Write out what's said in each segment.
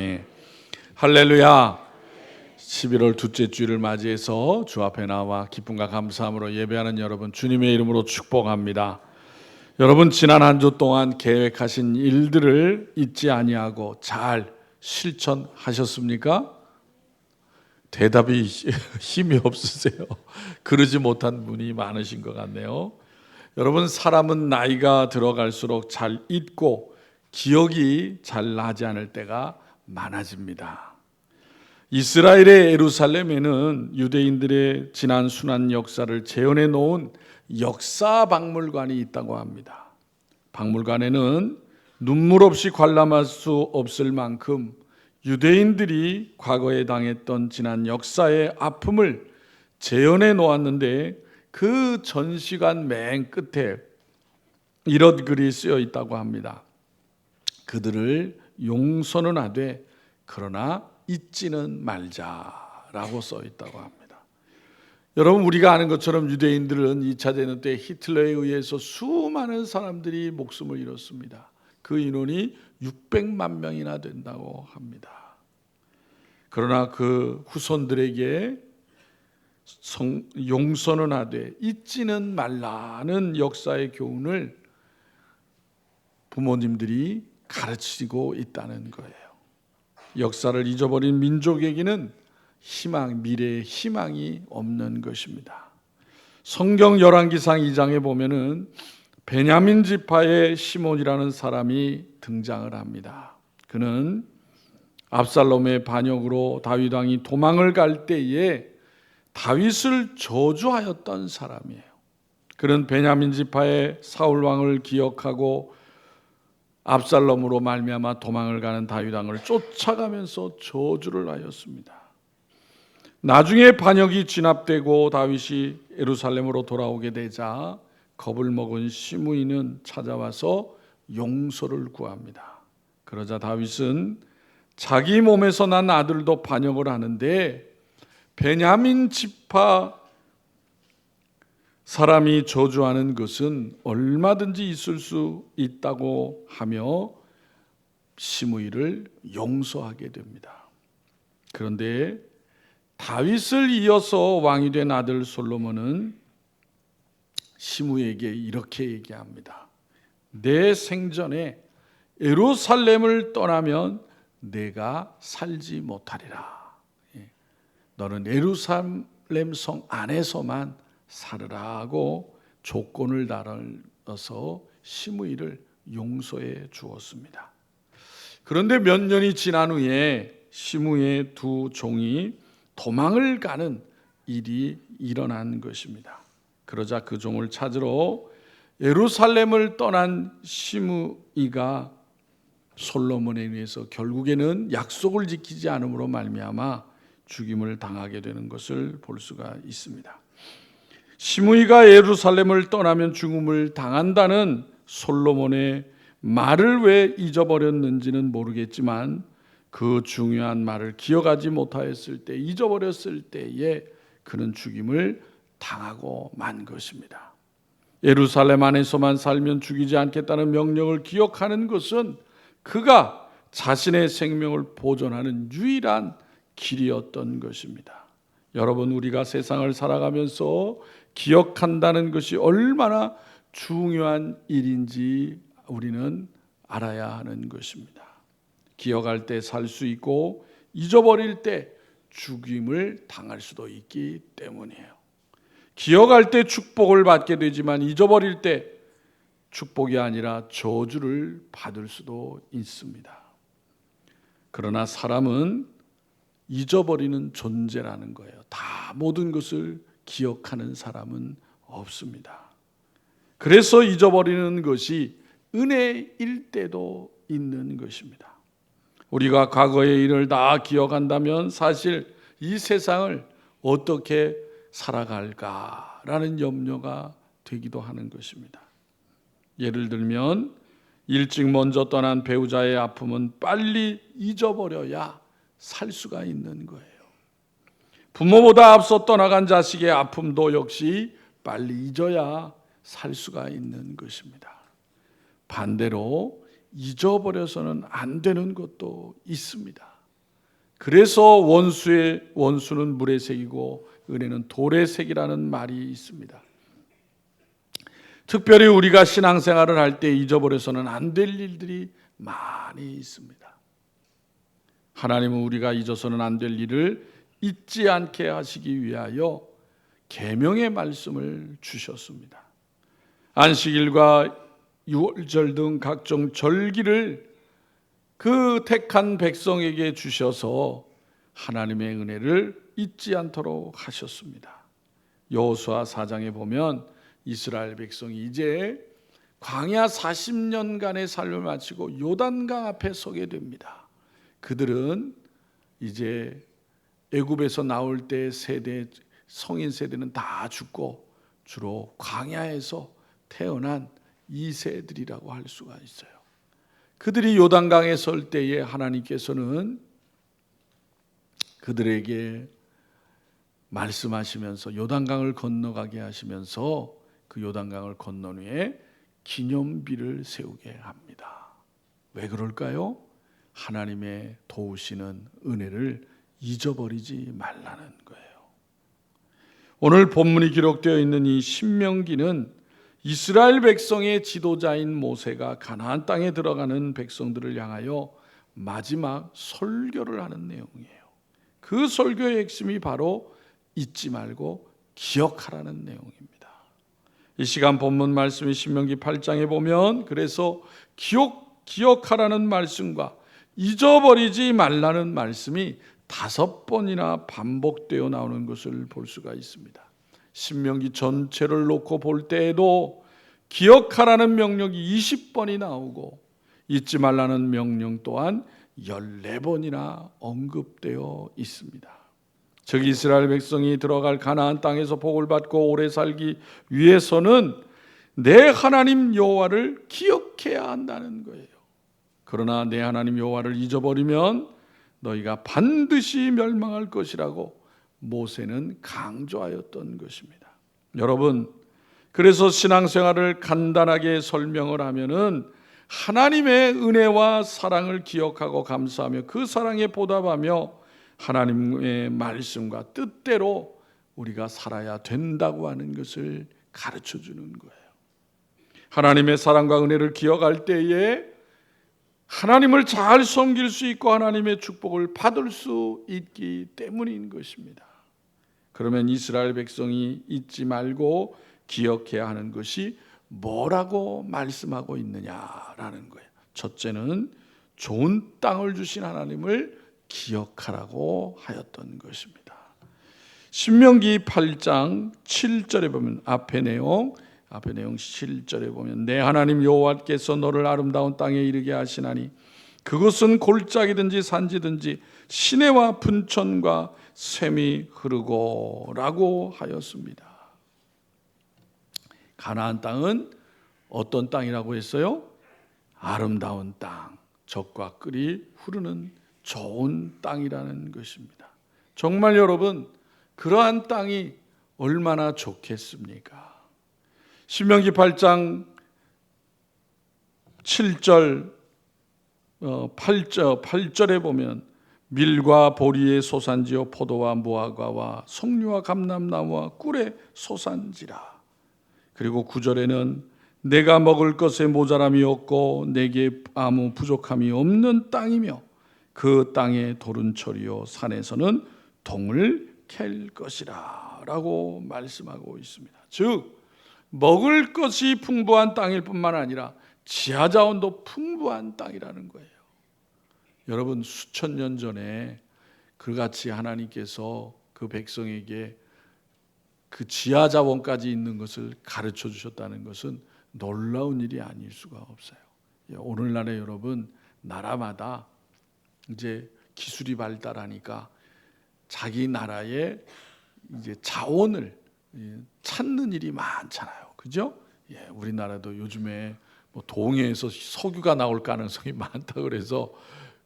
네. 할렐루야. 11월 둘째 주일을 맞이해서 주 앞에 나와 기쁨과 감사함으로 예배하는 여러분 주님의 이름으로 축복합니다. 여러분 지난 한 주 동안 계획하신 일들을 잊지 아니하고 잘 실천하셨습니까? 대답이 힘이 없으세요. 그러지 못한 분이 많으신 것 같네요. 여러분 사람은 나이가 들어갈수록 잘 잊고 기억이 잘 나지 않을 때가 많아집니다. 이스라엘의 예루살렘에는 유대인들의 지난 순환 역사를 재현해 놓은 역사 박물관이 있다고 합니다. 박물관에는 눈물 없이 관람할 수 없을 만큼 유대인들이 과거에 당했던 지난 역사의 아픔을 재현해 놓았는데 그 전시관 맨 끝에 이런 글이 쓰여 있다고 합니다. 그들을 용서는 하되 그러나 잊지는 말자라고 써 있다고 합니다. 여러분 우리가 아는 것처럼 유대인들은 2차 대전 때 히틀러에 의해서 수많은 사람들이 목숨을 잃었습니다. 그 인원이 600만 명이나 된다고 합니다. 그러나 그 후손들에게 용서는 하되 잊지는 말라는 역사의 교훈을 부모님들이 가르치고 있다는 거예요. 역사를 잊어버린 민족에게는 미래의 희망이 없는 것입니다. 성경 열왕기상 2장에 보면은 베냐민 지파의 시몬이라는 사람이 등장을 합니다. 그는 압살롬의 반역으로 다윗 왕이 도망을 갈 때에 다윗을 저주하였던 사람이에요. 그는 베냐민 지파의 사울 왕을 기억하고 압살롬으로 말미암아 도망을 가는 다윗 왕을 쫓아가면서 저주를 하였습니다. 나중에 반역이 진압되고 다윗이 예루살렘으로 돌아오게 되자 겁을 먹은 시므이는 찾아와서 용서를 구합니다. 그러자 다윗은 자기 몸에서 난 아들도 반역을 하는데 베냐민 지파 사람이 저주하는 것은 얼마든지 있을 수 있다고 하며 시므이를 용서하게 됩니다. 그런데 다윗을 이어서 왕이 된 아들 솔로몬은 시므이에게 이렇게 얘기합니다. 내 생전에 예루살렘을 떠나면 내가 살지 못하리라. 너는 예루살렘 성 안에서만 살으라고 조건을 달아서 시므이를 용서해 주었습니다. 그런데 몇 년이 지난 후에 시므이의 두 종이 도망을 가는 일이 일어난 것입니다. 그러자 그 종을 찾으러 예루살렘을 떠난 시므이가 솔로몬에 의해서 결국에는 약속을 지키지 않음으로 말미암아 죽임을 당하게 되는 것을 볼 수가 있습니다. 시므이가 예루살렘을 떠나면 죽음을 당한다는 솔로몬의 말을 왜 잊어버렸는지는 모르겠지만 그 중요한 말을 기억하지 못하였을 때, 잊어버렸을 때에 그는 죽임을 당하고 만 것입니다. 예루살렘 안에서만 살면 죽이지 않겠다는 명령을 기억하는 것은 그가 자신의 생명을 보존하는 유일한 길이었던 것입니다. 여러분 우리가 세상을 살아가면서 기억한다는 것이 얼마나 중요한 일인지 우리는 알아야 하는 것입니다. 기억할 때 살 수 있고 잊어버릴 때 죽임을 당할 수도 있기 때문이에요. 기억할 때 축복을 받게 되지만 잊어버릴 때 축복이 아니라 저주를 받을 수도 있습니다. 그러나 사람은 잊어버리는 존재라는 거예요. 다 모든 것을 기억하는 사람은 없습니다. 그래서 잊어버리는 것이 은혜일 때도 있는 것입니다. 우리가 과거의 일을 다 기억한다면 사실 이 세상을 어떻게 살아갈까라는 염려가 되기도 하는 것입니다. 예를 들면 일찍 먼저 떠난 배우자의 아픔은 빨리 잊어버려야 살 수가 있는 거예요. 부모보다 앞서 떠나간 자식의 아픔도 역시 빨리 잊어야 살 수가 있는 것입니다. 반대로 잊어버려서는 안 되는 것도 있습니다. 그래서 원수는 물의 색이고 은혜는 돌의 색이라는 말이 있습니다. 특별히 우리가 신앙생활을 할 때 잊어버려서는 안 될 일들이 많이 있습니다. 하나님은 우리가 잊어서는 안 될 일을 잊지 않게 하시기 위하여 계명의 말씀을 주셨습니다. 안식일과 유월절 등 각종 절기를 그 택한 백성에게 주셔서 하나님의 은혜를 잊지 않도록 하셨습니다. 여호수아 4장에 보면 이스라엘 백성이 이제 광야 40년간의 삶을 마치고 요단강 앞에 서게 됩니다. 그들은 이제 애굽에서 나올 때 성인 세대는 다 죽고 주로 광야에서 태어난 2세들이라고 할 수가 있어요. 그들이 요단강에 설 때에 하나님께서는 그들에게 말씀하시면서 요단강을 건너가게 하시면서 그 요단강을 건넌 후에 기념비를 세우게 합니다. 왜 그럴까요? 하나님의 도우시는 은혜를 잊어버리지 말라는 거예요. 오늘 본문이 기록되어 있는 이 신명기는 이스라엘 백성의 지도자인 모세가 가나안 땅에 들어가는 백성들을 향하여 마지막 설교를 하는 내용이에요. 그 설교의 핵심이 바로 잊지 말고 기억하라는 내용입니다. 이 시간 본문 말씀이 신명기 8장에 보면 그래서 기억하라는 말씀과 잊어버리지 말라는 말씀이 5번이나 반복되어 나오는 것을 볼 수가 있습니다. 신명기 전체를 놓고 볼 때에도 기억하라는 명령이 20번이 나오고 잊지 말라는 명령 또한 14번이나 언급되어 있습니다. 즉 이스라엘 백성이 들어갈 가나안 땅에서 복을 받고 오래 살기 위해서는 내 하나님 여호와를 기억해야 한다는 거예요. 그러나 내 하나님 여호와를 잊어버리면 너희가 반드시 멸망할 것이라고 모세는 강조하였던 것입니다. 여러분, 그래서 신앙생활을 간단하게 설명을 하면은 하나님의 은혜와 사랑을 기억하고 감사하며 그 사랑에 보답하며 하나님의 말씀과 뜻대로 우리가 살아야 된다고 하는 것을 가르쳐 주는 거예요. 하나님의 사랑과 은혜를 기억할 때에 하나님을 잘 섬길 수 있고 하나님의 축복을 받을 수 있기 때문인 것입니다. 그러면 이스라엘 백성이 잊지 말고 기억해야 하는 것이 뭐라고 말씀하고 있느냐라는 거예요. 첫째는 좋은 땅을 주신 하나님을 기억하라고 하였던 것입니다. 신명기 8장 7절에 보면 앞에 내용 7절에 보면 내 하나님 여호와께서 너를 아름다운 땅에 이르게 하시나니 그것은 골짜기든지 산지든지 시내와 분천과 샘이 흐르고 라고 하였습니다. 가나안 땅은 어떤 땅이라고 했어요? 아름다운 땅, 젖과 꿀이 흐르는 좋은 땅이라는 것입니다. 정말 여러분, 그러한 땅이 얼마나 좋겠습니까? 신명기 8장 7절 8절에 보면 밀과 보리의 소산지요 포도와 무화과와 석류와 감람나무와 꿀의 소산지라. 그리고 9절에는 내가 먹을 것에 모자람이 없고 내게 아무 부족함이 없는 땅이며 그 땅의 돌은 철이요 산에서는 동을 캘 것이라 라고 말씀하고 있습니다. 즉 먹을 것이 풍부한 땅일 뿐만 아니라 지하자원도 풍부한 땅이라는 거예요. 여러분, 수천 년 전에 그같이 하나님께서 그 백성에게 그 지하자원까지 있는 것을 가르쳐 주셨다는 것은 놀라운 일이 아닐 수가 없어요. 오늘날에 여러분, 나라마다 이제 기술이 발달하니까 자기 나라의 이제 자원을 찾는 일이 많잖아요. 그죠? 우리나라도 요즘에 뭐 동해에서 석유가 나올 가능성이 많다 그래서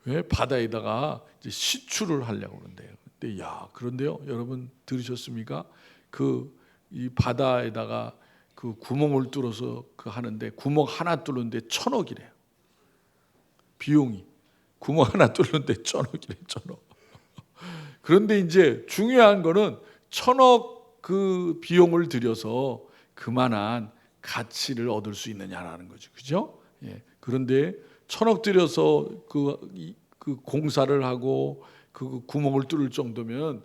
왜 바다에다가 이제 시추를 하려고 그러는데요. 그런데요, 여러분 들으셨습니까? 이 바다에다가 그 구멍을 뚫어서 하는데 구멍 하나 뚫는데 1,000억이래요. 비용이 구멍 하나 뚫는데 1,000억이래. 1,000억. 그런데 이제 중요한 거는 1,000억 그 비용을 들여서 그만한 가치를 얻을 수 있느냐라는 거죠. 그죠? 예. 그런데 1,000억 들여서 그 공사를 하고 그 구멍을 뚫을 정도면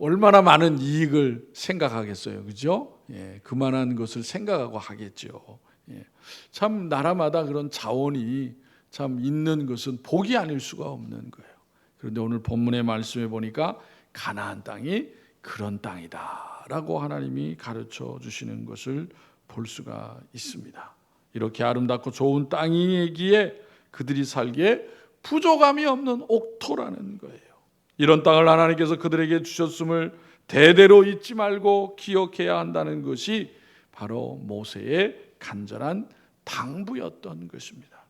얼마나 많은 이익을 생각하겠어요. 그죠? 예. 그만한 것을 생각하고 하겠죠. 예. 참 나라마다 그런 자원이 참 있는 것은 복이 아닐 수가 없는 거예요. 그런데 오늘 본문의 말씀에 보니까 가나안 땅이 그런 땅이다라고 하나님이 가르쳐 주시는 것을 볼 수가 있습니다. 이렇게 아름답고 좋은 땅이기에 그들이 살기에 부족함이 없는 옥토라는 거예요. 이런 땅을 하나님께서 그들에게 주셨음을 대대로 잊지 말고 기억해야 한다는 것이 바로 모세의 간절한 당부였던 것입니다.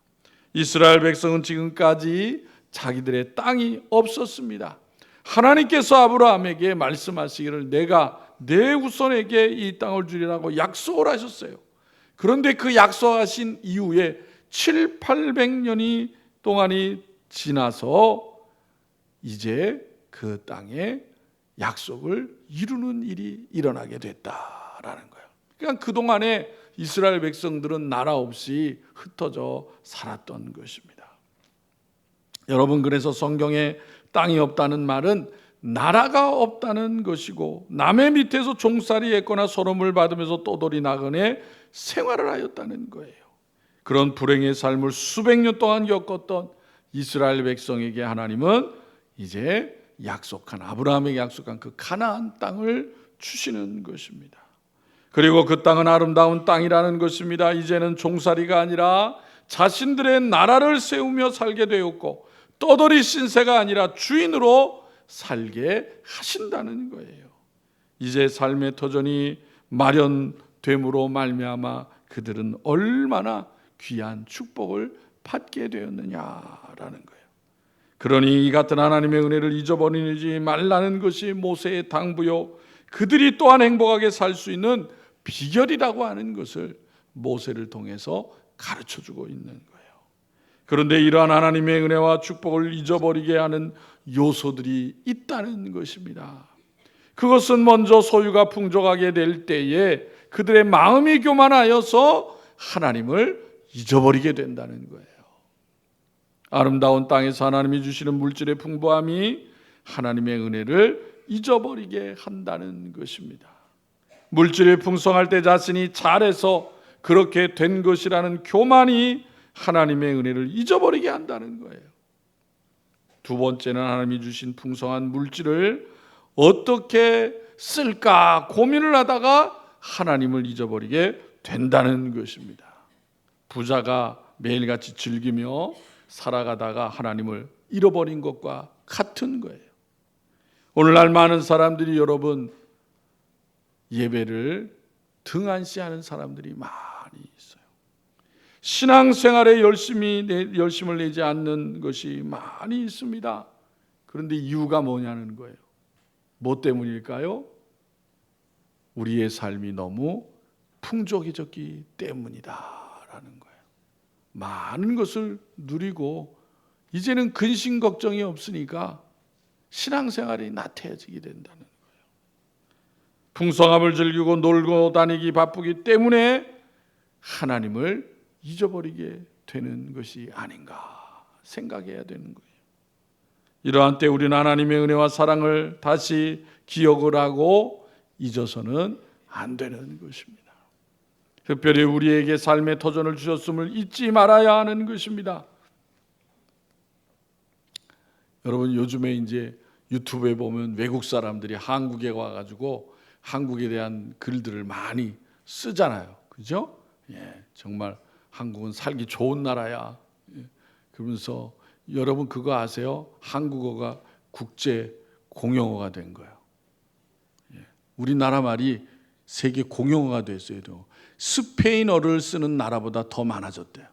이스라엘 백성은 지금까지 자기들의 땅이 없었습니다. 하나님께서 아브라함에게 말씀하시기를 내가 내 후손에게 이 땅을 주리라고 약속을 하셨어요. 그런데 그 약속하신 이후에 700~800년이 동안이 지나서 이제 그 땅에 약속을 이루는 일이 일어나게 됐다라는 거예요. 그러니까 그동안에 이스라엘 백성들은 나라 없이 흩어져 살았던 것입니다. 여러분, 그래서 성경에 땅이 없다는 말은 나라가 없다는 것이고 남의 밑에서 종살이 했거나 소름을 받으면서 떠돌이 나그네 생활을 하였다는 거예요. 그런 불행의 삶을 수백 년 동안 겪었던 이스라엘 백성에게 하나님은 이제 아브라함에게 약속한 그 가나안 땅을 주시는 것입니다. 그리고 그 땅은 아름다운 땅이라는 것입니다. 이제는 종살이가 아니라 자신들의 나라를 세우며 살게 되었고 떠돌이 신세가 아니라 주인으로 살게 하신다는 거예요. 이제 삶의 터전이 마련됨으로 말미암아 그들은 얼마나 귀한 축복을 받게 되었느냐라는 거예요. 그러니 이 같은 하나님의 은혜를 잊어버리지 말라는 것이 모세의 당부요, 그들이 또한 행복하게 살 수 있는 비결이라고 하는 것을 모세를 통해서 가르쳐주고 있는 거예요. 그런데 이러한 하나님의 은혜와 축복을 잊어버리게 하는 요소들이 있다는 것입니다. 그것은 먼저 소유가 풍족하게 될 때에 그들의 마음이 교만하여서 하나님을 잊어버리게 된다는 거예요. 아름다운 땅에서 하나님이 주시는 물질의 풍부함이 하나님의 은혜를 잊어버리게 한다는 것입니다. 물질이 풍성할 때 자신이 잘해서 그렇게 된 것이라는 교만이 하나님의 은혜를 잊어버리게 한다는 거예요. 두 번째는 하나님이 주신 풍성한 물질을 어떻게 쓸까 고민을 하다가 하나님을 잊어버리게 된다는 것입니다. 부자가 매일같이 즐기며 살아가다가 하나님을 잃어버린 것과 같은 거예요. 오늘날 많은 사람들이 여러분 예배를 등한시하는 사람들이 많이 있어요. 신앙생활에 열심을 내지 않는 것이 많이 있습니다. 그런데 이유가 뭐냐는 거예요. 뭐 때문일까요? 우리의 삶이 너무 풍족해졌기 때문이다라는 거예요. 많은 것을 누리고 이제는 근심 걱정이 없으니까 신앙생활이 나태해지게 된다는 거예요. 풍성함을 즐기고 놀고 다니기 바쁘기 때문에 하나님을 잊어버리게 되는 것이 아닌가 생각해야 되는 거예요. 이러한 때 우리는 하나님의 은혜와 사랑을 다시 기억을 하고 잊어서는 안 되는 것입니다. 특별히 우리에게 삶의 터전을 주셨음을 잊지 말아야 하는 것입니다. 여러분, 요즘에 이제 유튜브에 보면 외국 사람들이 한국에 와가지고 한국에 대한 글들을 많이 쓰잖아요. 그죠? 예, 정말 한국은 살기 좋은 나라야. 예, 그러면서 여러분 그거 아세요? 한국어가 국제 공용어가 된 거예요. 예, 우리나라 말이 세계 공용어가 됐어요. 스페인어를 쓰는 나라보다 더 많아졌대요.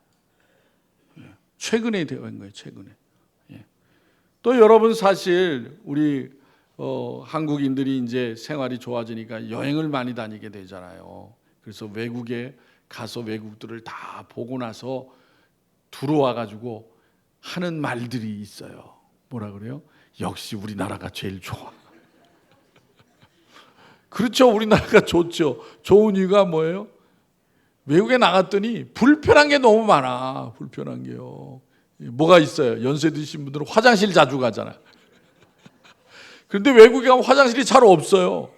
예, 최근에 된 거예요. 최근에. 예. 또 여러분 사실 우리 한국인들이 이제 생활이 좋아지니까 여행을 많이 다니게 되잖아요. 그래서 외국에 가서 외국들을 다 보고 나서 들어와 가지고 하는 말들이 있어요. 뭐라 그래요? 역시 우리나라가 제일 좋아. 그렇죠. 우리나라가 좋죠. 좋은 이유가 뭐예요? 외국에 나갔더니 불편한 게 너무 많아. 불편한 게요. 뭐가 있어요? 연세 드신 분들은 화장실 자주 가잖아요. 그런데 외국에 가면 화장실이 잘 없어요.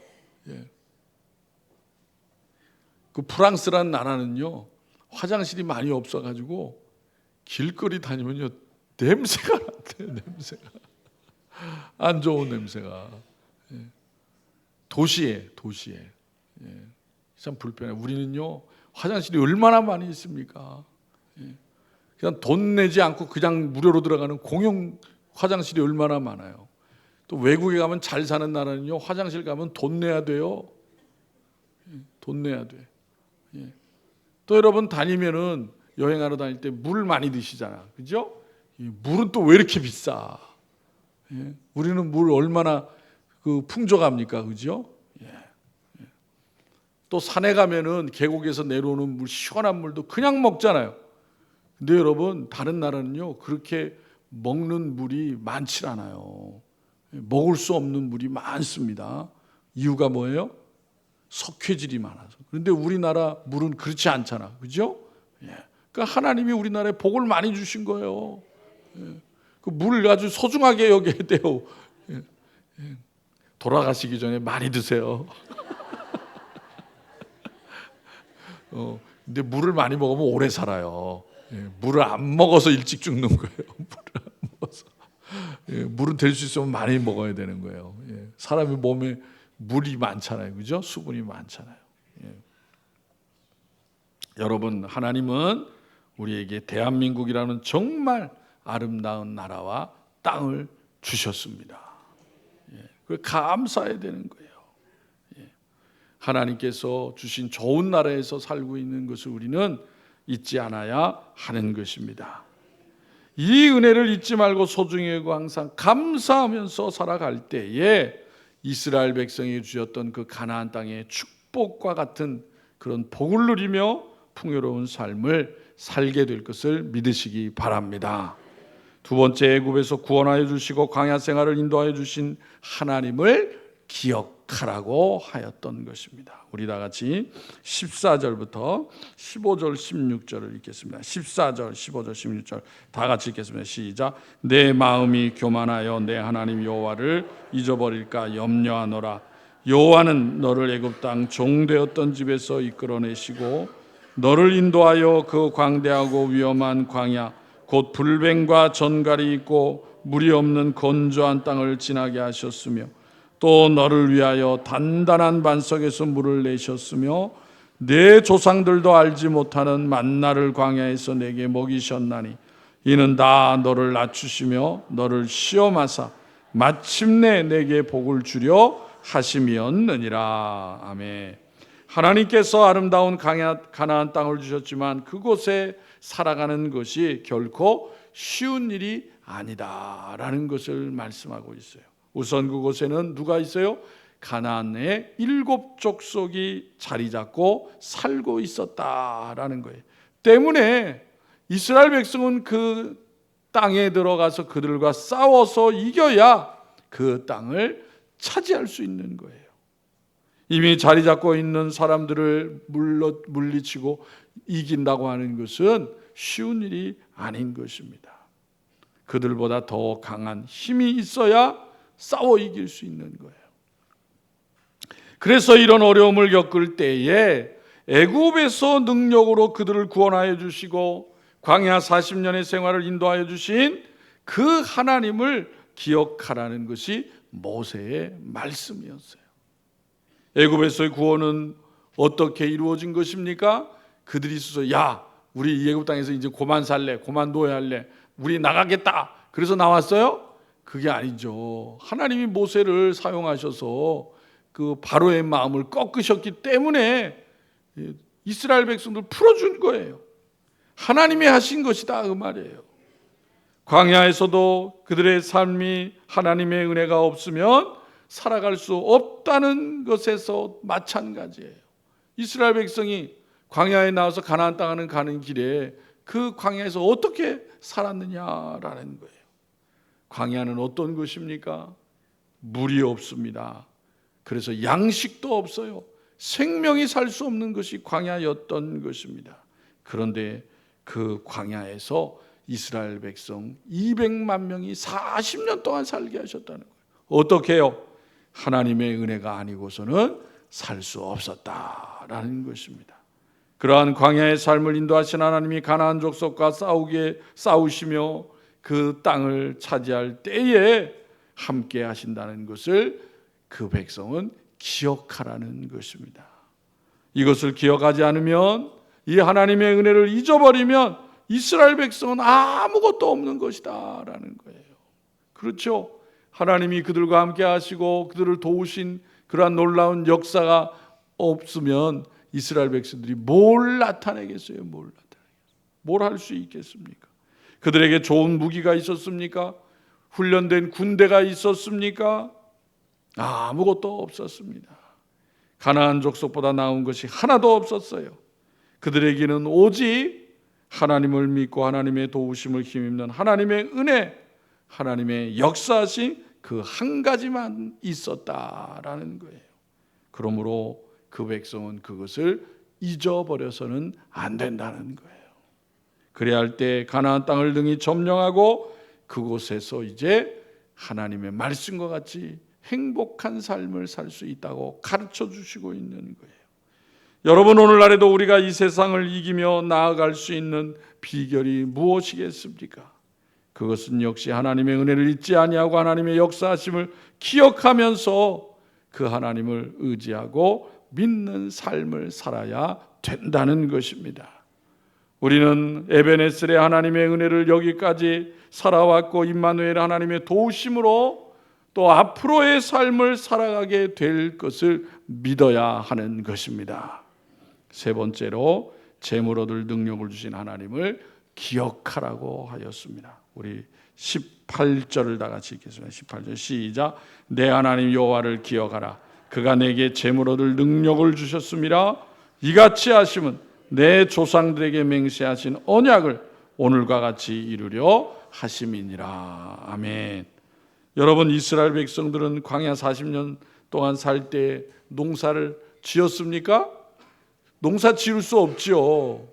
그 프랑스라는 나라는요, 화장실이 많이 없어가지고 길거리 다니면요 냄새가 나대요. 냄새가 안 좋은 냄새가. 도시에 참 불편해. 우리는요 화장실이 얼마나 많이 있습니까? 그냥 돈 내지 않고 그냥 무료로 들어가는 공용 화장실이 얼마나 많아요. 또 외국에 가면 잘 사는 나라는요 화장실 가면 돈 내야 돼요. 돈 내야 돼. 또 여러분 다니면은 여행하러 다닐 때 물 많이 드시잖아, 그죠? 물은 또 왜 이렇게 비싸? 우리는 물 얼마나 풍족합니까, 그죠? 또 산에 가면은 계곡에서 내려오는 물, 시원한 물도 그냥 먹잖아요. 근데 여러분 다른 나라는요 그렇게 먹는 물이 많지 않아요. 먹을 수 없는 물이 많습니다. 이유가 뭐예요? 석회질이 많아서. 그런데 우리나라 물은 그렇지 않잖아, 그죠? 그러니까 하나님이 우리나라에 복을 많이 주신 거예요. 그 물을 아주 소중하게 여겨야 돼요. 돌아가시기 전에 많이 드세요. 근데 물을 많이 먹으면 오래 살아요. 물을 안 먹어서 일찍 죽는 거예요. 물을 안 먹어서. 물은 될 수 있으면 많이 먹어야 되는 거예요. 사람의 몸에 물이 많잖아요, 그죠? 수분이 많잖아요. 여러분, 하나님은 우리에게 대한민국이라는 정말 아름다운 나라와 땅을 주셨습니다. 그걸 감사해야 되는 거예요. 하나님께서 주신 좋은 나라에서 살고 있는 것을 우리는 잊지 않아야 하는 것입니다. 이 은혜를 잊지 말고 소중히 여기고 항상 감사하면서 살아갈 때에 이스라엘 백성이 주셨던 그 가나안 땅의 축복과 같은 그런 복을 누리며 풍요로운 삶을 살게 될 것을 믿으시기 바랍니다. 두 번째, 애굽에서 구원하여 주시고 광야 생활을 인도하여 주신 하나님을 기억하라고 하였던 것입니다. 우리 다 같이 14절부터 15절 16절을 읽겠습니다. 14절 15절 16절 다 같이 읽겠습니다. 시작. 내 마음이 교만하여 내 하나님 여호와를 잊어버릴까 염려하노라. 여호와는 너를 애굽 땅 종되었던 집에서 이끌어내시고 너를 인도하여 그 광대하고 위험한 광야 곧 불뱀과 전갈이 있고 물이 없는 건조한 땅을 지나게 하셨으며 또 너를 위하여 단단한 반석에서 물을 내셨으며 내 조상들도 알지 못하는 만나를 광야에서 내게 먹이셨나니 이는 다 너를 낮추시며 너를 시험하사 마침내 내게 복을 주려 하심이었느니라. 아멘. 하나님께서 아름다운 가나안 땅을 주셨지만 그곳에 살아가는 것이 결코 쉬운 일이 아니다라는 것을 말씀하고 있어요. 우선 그곳에는 누가 있어요? 가나안의 7 족속이 자리 잡고 살고 있었다라는 거예요. 때문에 이스라엘 백성은 그 땅에 들어가서 그들과 싸워서 이겨야 그 땅을 차지할 수 있는 거예요. 이미 자리 잡고 있는 사람들을 물리치고 이긴다고 하는 것은 쉬운 일이 아닌 것입니다. 그들보다 더 강한 힘이 있어야 싸워 이길 수 있는 거예요. 그래서 이런 어려움을 겪을 때에 애굽에서 능력으로 그들을 구원하여 주시고 광야 40년의 생활을 인도하여 주신 그 하나님을 기억하라는 것이 모세의 말씀이었어요. 애굽에서의 구원은 어떻게 이루어진 것입니까? 그들이 있어서 야 우리 이 애굽 땅에서 이제 고만 살래, 고만 노예할래, 우리 나가겠다. 그래서 나왔어요? 그게 아니죠. 하나님이 모세를 사용하셔서 그 바로의 마음을 꺾으셨기 때문에 이스라엘 백성들 풀어준 거예요. 하나님이 하신 것이다 그 말이에요. 광야에서도 그들의 삶이 하나님의 은혜가 없으면 살아갈 수 없다는 것에서 마찬가지예요. 이스라엘 백성이 광야에 나와서 가나안 땅을 가는 길에 그 광야에서 어떻게 살았느냐라는 거예요. 광야는 어떤 것입니까? 물이 없습니다. 그래서 양식도 없어요. 생명이 살 수 없는 것이 광야였던 것입니다. 그런데 그 광야에서 이스라엘 백성 200만 명이 40년 동안 살게 하셨다는 거예요. 어떻게 해요? 하나님의 은혜가 아니고서는 살 수 없었다라는 것입니다. 그러한 광야의 삶을 인도하신 하나님이 가나안 족속과 싸우시며 그 땅을 차지할 때에 함께 하신다는 것을 그 백성은 기억하라는 것입니다. 이것을 기억하지 않으면, 이 하나님의 은혜를 잊어버리면 이스라엘 백성은 아무것도 없는 것이다 라는 거예요. 그렇죠? 하나님이 그들과 함께 하시고 그들을 도우신 그러한 놀라운 역사가 없으면 이스라엘 백성들이 뭘 나타내겠어요? 뭘 할 수 있겠습니까? 그들에게 좋은 무기가 있었습니까? 훈련된 군대가 있었습니까? 아무것도 없었습니다. 가나안 족속보다 나은 것이 하나도 없었어요. 그들에게는 오직 하나님을 믿고 하나님의 도우심을 힘입는 하나님의 은혜, 하나님의 역사하신 그 한 가지만 있었다라는 거예요. 그러므로 그 백성은 그것을 잊어버려서는 안 된다는 거예요. 그래야 할 때 가나안 땅을 능히 점령하고 그곳에서 이제 하나님의 말씀과 같이 행복한 삶을 살 수 있다고 가르쳐 주시고 있는 거예요. 여러분, 오늘날에도 우리가 이 세상을 이기며 나아갈 수 있는 비결이 무엇이겠습니까? 그것은 역시 하나님의 은혜를 잊지 아니하고 하나님의 역사하심을 기억하면서 그 하나님을 의지하고 믿는 삶을 살아야 된다는 것입니다. 우리는 에베네셀의 하나님의 은혜를 여기까지 살아왔고 임마누엘 하나님의 도우심으로 또 앞으로의 삶을 살아가게 될 것을 믿어야 하는 것입니다. 세 번째로 재물 얻을 능력을 주신 하나님을 기억하라고 하였습니다. 우리 18절을 다 같이 읽겠습니다. 18절 시작. 내 하나님 여호와를 기억하라. 그가 내게 재물 얻을 능력을 주셨음이라. 이같이 하심은 내 조상들에게 맹세하신 언약을 오늘과 같이 이루려 하심이니라. 아멘. 여러분, 이스라엘 백성들은 광야 40년 동안 살 때 농사를 지었습니까? 농사 지을 수 없죠.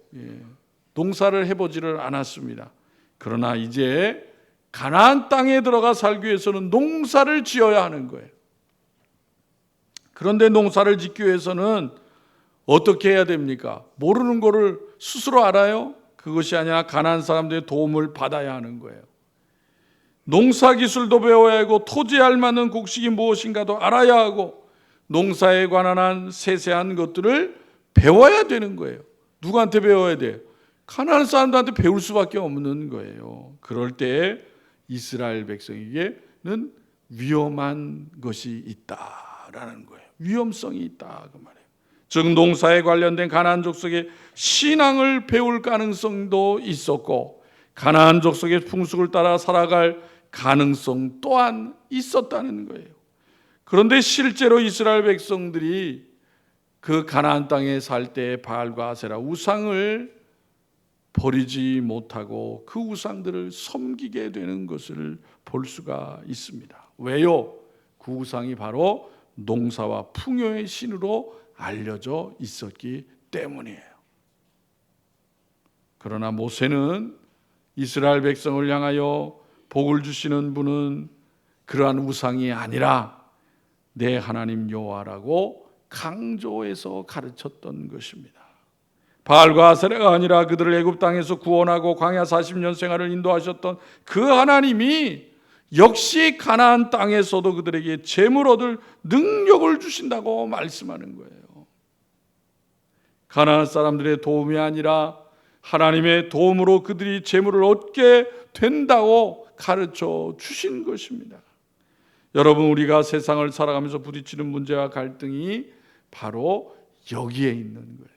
농사를 해보지를 않았습니다. 그러나 이제 가나안 땅에 들어가 살기 위해서는 농사를 지어야 하는 거예요. 그런데 농사를 짓기 위해서는 어떻게 해야 됩니까? 모르는 거를 스스로 알아요? 그것이 아니라 가나안 사람들의 도움을 받아야 하는 거예요. 농사 기술도 배워야 하고 토지에 알맞는 곡식이 무엇인가도 알아야 하고 농사에 관한 세세한 것들을 배워야 되는 거예요. 누구한테 배워야 돼요? 가나안 사람들한테 배울 수밖에 없는 거예요. 그럴 때 이스라엘 백성에게는 위험한 것이 있다라는 거예요. 위험성이 있다 그 말이에요. 즉 농사에 관련된 가나안 족속의 신앙을 배울 가능성도 있었고 가나안 족속의 풍습을 따라 살아갈 가능성 또한 있었다는 거예요. 그런데 실제로 이스라엘 백성들이 그 가나안 땅에 살 때 바알과 아세라 우상을 버리지 못하고 그 우상들을 섬기게 되는 것을 볼 수가 있습니다. 왜요? 그 우상이 바로 농사와 풍요의 신으로 알려져 있었기 때문이에요. 그러나 모세는 이스라엘 백성을 향하여 복을 주시는 분은 그러한 우상이 아니라 내 하나님 여호와라고 강조해서 가르쳤던 것입니다. 바알과 아세라가 아니라 그들을 애굽 땅에서 구원하고 광야 40년 생활을 인도하셨던 그 하나님이 역시 가나안 땅에서도 그들에게 재물 얻을 능력을 주신다고 말씀하는 거예요. 가나안 사람들의 도움이 아니라 하나님의 도움으로 그들이 재물을 얻게 된다고 가르쳐 주신 것입니다. 여러분, 우리가 세상을 살아가면서 부딪히는 문제와 갈등이 바로 여기에 있는 거예요.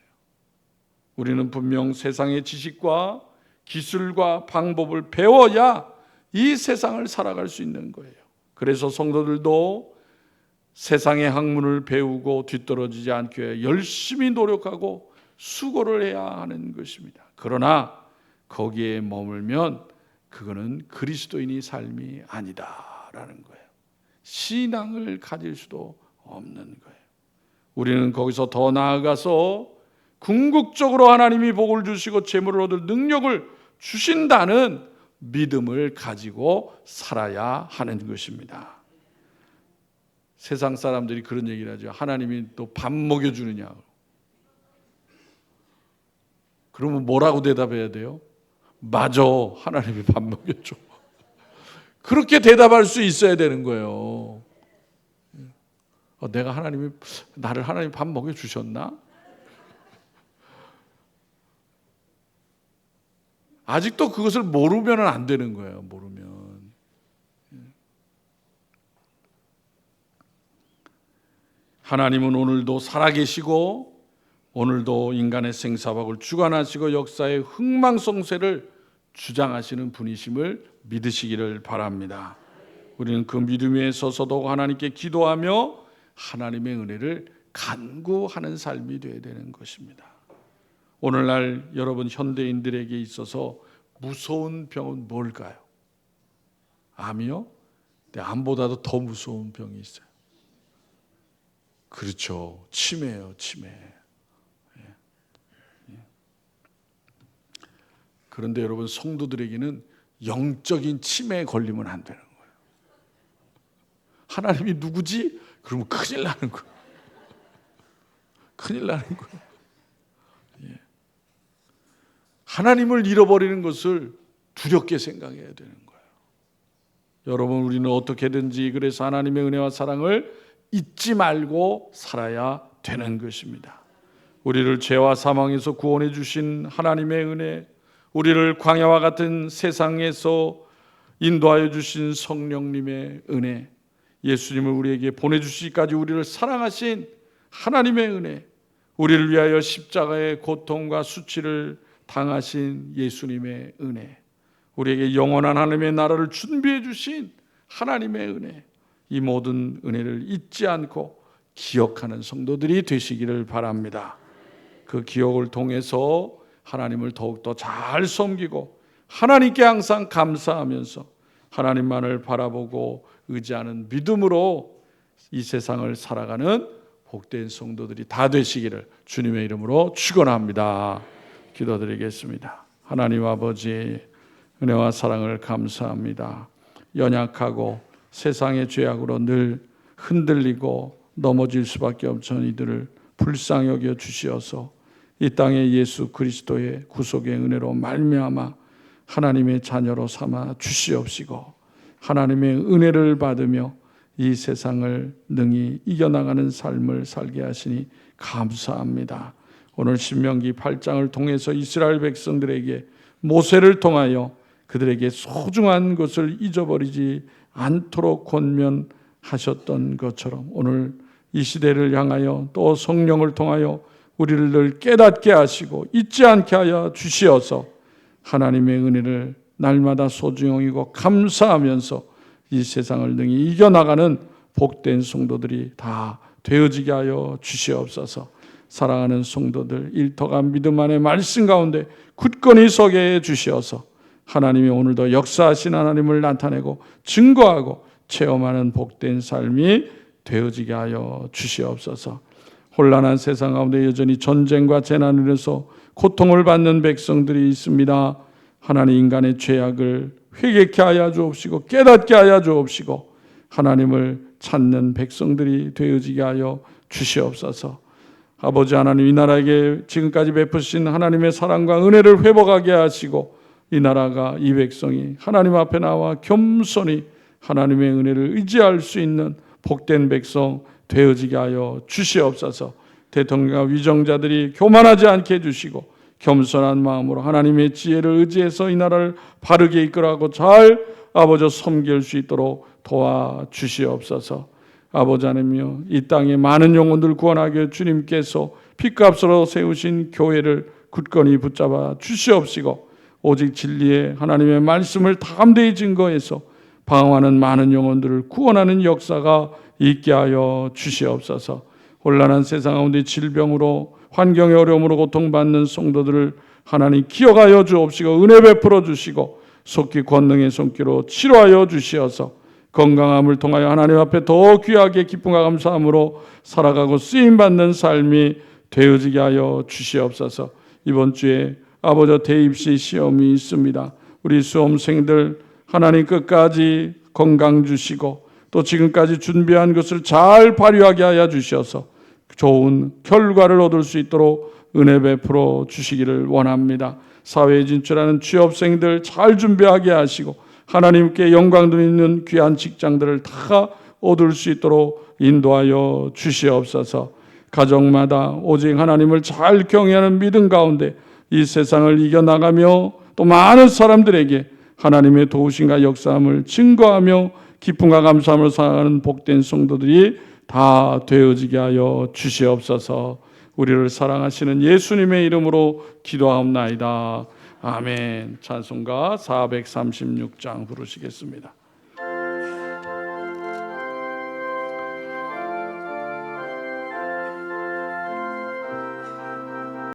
우리는 분명 세상의 지식과 기술과 방법을 배워야 이 세상을 살아갈 수 있는 거예요. 그래서 성도들도 세상의 학문을 배우고 뒤떨어지지 않기 위해 열심히 노력하고 수고를 해야 하는 것입니다. 그러나 거기에 머물면 그거는 그리스도인의 삶이 아니다라는 거예요. 신앙을 가질 수도 없는 거예요. 우리는 거기서 더 나아가서 궁극적으로 하나님이 복을 주시고 재물을 얻을 능력을 주신다는 믿음을 가지고 살아야 하는 것입니다. 세상 사람들이 그런 얘기를 하죠. 하나님이 또 밥 먹여주느냐. 그러면 뭐라고 대답해야 돼요? 맞아, 하나님이 밥 먹여줘. 그렇게 대답할 수 있어야 되는 거예요. 내가 나를 하나님 밥 먹여주셨나? 아직도 그것을 모르면 안 되는 거예요. 모르면. 하나님은 오늘도 살아계시고 오늘도 인간의 생사박을 주관하시고 역사의 흥망성쇠를 주장하시는 분이심을 믿으시기를 바랍니다. 우리는 그 믿음 위에 서서도 하나님께 기도하며 하나님의 은혜를 간구하는 삶이 되어야 되는 것입니다. 오늘날 여러분 현대인들에게 있어서 무서운 병은 뭘까요? 암이요? 네, 암보다도 더 무서운 병이 있어요. 그렇죠. 치매예요, 치매. 그런데 여러분 성도들에게는 영적인 치매에 걸리면 안 되는 거예요. 하나님이 누구지? 그러면 큰일 나는 거예요. 큰일 나는 거예요. 하나님을 잃어버리는 것을 두렵게 생각해야 되는 거예요. 여러분 우리는 어떻게든지 그래서 하나님의 은혜와 사랑을 잊지 말고 살아야 되는 것입니다. 우리를 죄와 사망에서 구원해 주신 하나님의 은혜, 우리를 광야와 같은 세상에서 인도하여 주신 성령님의 은혜, 예수님을 우리에게 보내주시기까지 우리를 사랑하신 하나님의 은혜, 우리를 위하여 십자가의 고통과 수치를 당하신 예수님의 은혜, 우리에게 영원한 하나님의 나라를 준비해 주신 하나님의 은혜, 이 모든 은혜를 잊지 않고 기억하는 성도들이 되시기를 바랍니다. 그 기억을 통해서 하나님을 더욱더 잘 섬기고 하나님께 항상 감사하면서 하나님만을 바라보고 의지하는 믿음으로 이 세상을 살아가는 복된 성도들이 다 되시기를 주님의 이름으로 축원합니다. 기도드리겠습니다. 하나님 아버지, 은혜와 사랑을 감사합니다. 연약하고 세상의 죄악으로 늘 흔들리고 넘어질 수밖에 없는 이들을 불쌍히 여겨 주시어서 이 땅에 예수 그리스도의 구속의 은혜로 말미암아 하나님의 자녀로 삼아 주시옵시고 하나님의 은혜를 받으며 이 세상을 능히 이겨나가는 삶을 살게 하시니 감사합니다. 오늘 신명기 8장을 통해서 이스라엘 백성들에게 모세를 통하여 그들에게 소중한 것을 잊어버리지 않도록 권면하셨던 것처럼 오늘 이 시대를 향하여 또 성령을 통하여 우리를 늘 깨닫게 하시고 잊지 않게 하여 주시어서 하나님의 은혜를 날마다 소중히 여기고 감사하면서 이 세상을 능히 이겨나가는 복된 성도들이 다 되어지게 하여 주시옵소서. 사랑하는 성도들 일터간 믿음 안의 말씀 가운데 굳건히 서게 해 주시어서 하나님이 오늘도 역사하신 하나님을 나타내고 증거하고 체험하는 복된 삶이 되어지게 하여 주시옵소서. 혼란한 세상 가운데 여전히 전쟁과 재난을 해서 고통을 받는 백성들이 있습니다. 하나님 인간의 죄악을 회개케 하여 주옵시고 깨닫게 하여 주옵시고 하나님을 찾는 백성들이 되어지게 하여 주시옵소서. 아버지 하나님, 이 나라에게 지금까지 베푸신 하나님의 사랑과 은혜를 회복하게 하시고 이 나라가, 이 백성이 하나님 앞에 나와 겸손히 하나님의 은혜를 의지할 수 있는 복된 백성 되어지게 하여 주시옵소서. 대통령과 위정자들이 교만하지 않게 해주시고 겸손한 마음으로 하나님의 지혜를 의지해서 이 나라를 바르게 이끌어가고 잘 아버지 섬길 수 있도록 도와주시옵소서. 아버지 하나님이여, 이 땅에 많은 영혼들 구원하게 주님께서 핏값으로 세우신 교회를 굳건히 붙잡아 주시옵시고 오직 진리의 하나님의 말씀을 담대히 증거해서 방황하는 많은 영혼들을 구원하는 역사가 있게 하여 주시옵소서. 혼란한 세상 가운데 질병으로 환경의 어려움으로 고통받는 성도들을 하나님 기억하여 주옵시고 은혜 베풀어 주시고 속기 권능의 손길로 치료하여 주시어서 건강함을 통하여 하나님 앞에 더 귀하게 기쁨과 감사함으로 살아가고 쓰임받는 삶이 되어지게 하여 주시옵소서. 이번 주에 아버지 대입시 시험이 있습니다. 우리 수험생들 하나님 끝까지 건강 주시고 또 지금까지 준비한 것을 잘 발휘하게 하여 주셔서 좋은 결과를 얻을 수 있도록 은혜 베풀어 주시기를 원합니다. 사회에 진출하는 취업생들 잘 준비하게 하시고 하나님께 영광 드리는 귀한 직장들을 다 얻을 수 있도록 인도하여 주시옵소서. 가정마다 오직 하나님을 잘 경외하는 믿음 가운데 이 세상을 이겨나가며 또 많은 사람들에게 하나님의 도우심과 역사함을 증거하며 기쁨과 감사함을 살아가는 복된 성도들이 다 되어지게 하여 주시옵소서. 우리를 사랑하시는 예수님의 이름으로 기도하옵나이다. 아멘. 찬송가 436장 부르시겠습니다.